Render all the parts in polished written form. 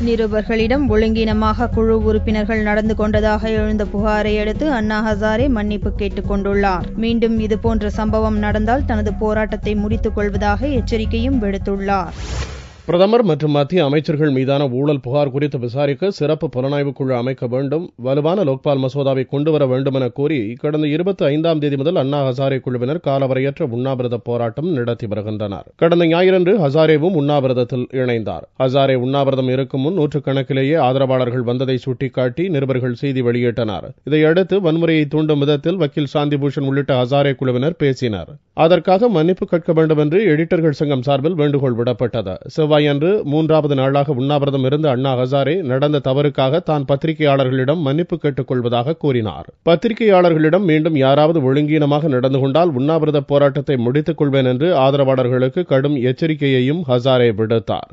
நிருபர்களிடம் ஒழுங்கீனமாக குழு உறுப்பினர்கள் நடந்து கொண்டதாக எழுந்த புகாரை அடுத்து அண்ணா ஹசாரே மன்னிப்பு கேட்டுக் கொண்டுள்ளார். மீண்டும் இதுபோன்ற சம்பவம் நடந்தால் தனது போராட்டத்தை முடித்துக் கொள்வதாக எச்சரிக்கையும் விடுத்துள்ளார். பிரதமர் மற்றும் மத்திய அமைச்சர்கள் மீதான ஊழல் புகார் குறித்து விசாரிக்க சிறப்பு புலனாய்வு குழு அமைக்க வேண்டும், வலுவான லோக்பால் மசோதாவை கொண்டுவர வேண்டும் என கோரி கடந்த 25ஆம் தேதி முதல் அண்ணா ஹசாரே குழுவினர் காலவரையற்ற உண்ணாவிரத போராட்டம் நடத்தி வருகின்றனர். கடந்த ஞாயிறன்று ஹசாரேவும் உண்ணாவிரதத்தில் இணைந்தார். ஹசாரே உண்ணாவிரதம் இருக்கும் முன் நூற்றுக்கணக்கிலேயே ஆதரவாளர்கள் வந்ததை சுட்டிக்காட்டி நிருபர்கள் செய்தி வெளியிட்டனர். இதையடுத்து வன்முறையை தூண்டும் விதத்தில் வக்கீல் சாந்தி பூஷன் உள்ளிட்ட ஹசாரே குழுவினர் பேசினர். அதற்காக மன்னிப்பு கேட்க வேண்டும் என்று எடிட்டர்கள் சங்கம் சார்பில் வேண்டுகோள் விடப்பட்டது. செவ்வாயன்று 3வது நாளாக உண்ணாவிரதம் இருந்த அண்ணா ஹசாரே நடந்த தவறுக்காக தான் பத்திரிகையாளர்களிடம் மன்னிப்பு கேட்டுக் கொள்வதாக கூறினார். பத்திரிகையாளர்களிடம் மீண்டும் யாராவது ஒழுங்கீனமாக நடந்து கொண்டால் உண்ணாவிரத போராட்டத்தை முடித்துக் கொள்வேன் என்று ஆதரவாளர்களுக்கு கடும் எச்சரிக்கையையும் ஹசாரே விடுத்தார்.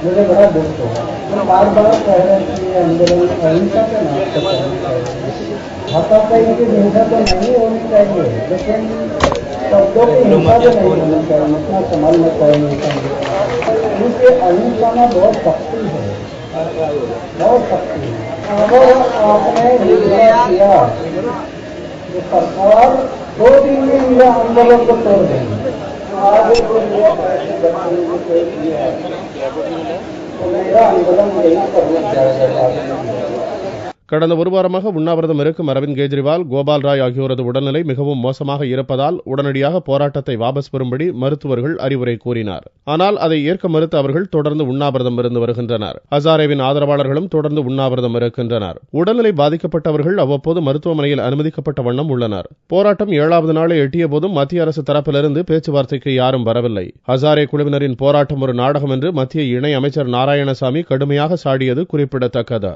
मुझे बड़ा दुख हुआ। मैं बार बार कह रहे हैं कि आंदोलन अहिंसा के नाम पर करना चाहिए। हाथापाई की हिंसा तो नहीं होनी चाहिए, लेकिन शब्दों की हिंसा भी नहीं होनी चाहिए, इतना संभालना चाहिए। क्योंकि अहिंसा में बहुत शक्ति है, बहुत शक्ति है। अगर आपने निर्णय किया तो सरकार 2 दिन में मेरा आंदोलन को तोड़ देंगे। आगे को पैसे बचाने के लिए तो मेरा आंदोलन नहीं करना चाहिए। கடந்த ஒரு வாரமாக உண்ணாவிரதம் இருக்கும் அரவிந்த் கெஜ்ரிவால், கோபால் ராய் ஆகியோரது உடல்நிலை மிகவும் மோசமாக இருப்பதால் உடனடியாக போராட்டத்தை வாபஸ் பெறும்படி மருத்துவர்கள் அறிவுரை கூறினார். ஆனால் அதை ஏற்க மறுத்த அவர்கள் தொடர்ந்து உண்ணாவிரதம் இருந்து வருகின்றனர். ஹசாரேவின் ஆதரவாளர்களும் தொடர்ந்து உண்ணாவிரதம் இருக்கின்றனர். உடல்நிலை பாதிக்கப்பட்டவர்கள் அவ்வப்போது மருத்துவமனையில் அனுமதிக்கப்பட்ட வண்ணம் உள்ளனர். போராட்டம் 7வது நாளை எட்டிய போதும் மத்திய அரசு தரப்பிலிருந்து பேச்சுவார்த்தைக்கு யாரும் வரவில்லை. ஹசாரே குழுவினரின் போராட்டம் ஒரு நாடகம் என்று மத்திய இணை அமைச்சர் நாராயணசாமி கடுமையாக சாடியது குறிப்பிடத்தக்கது.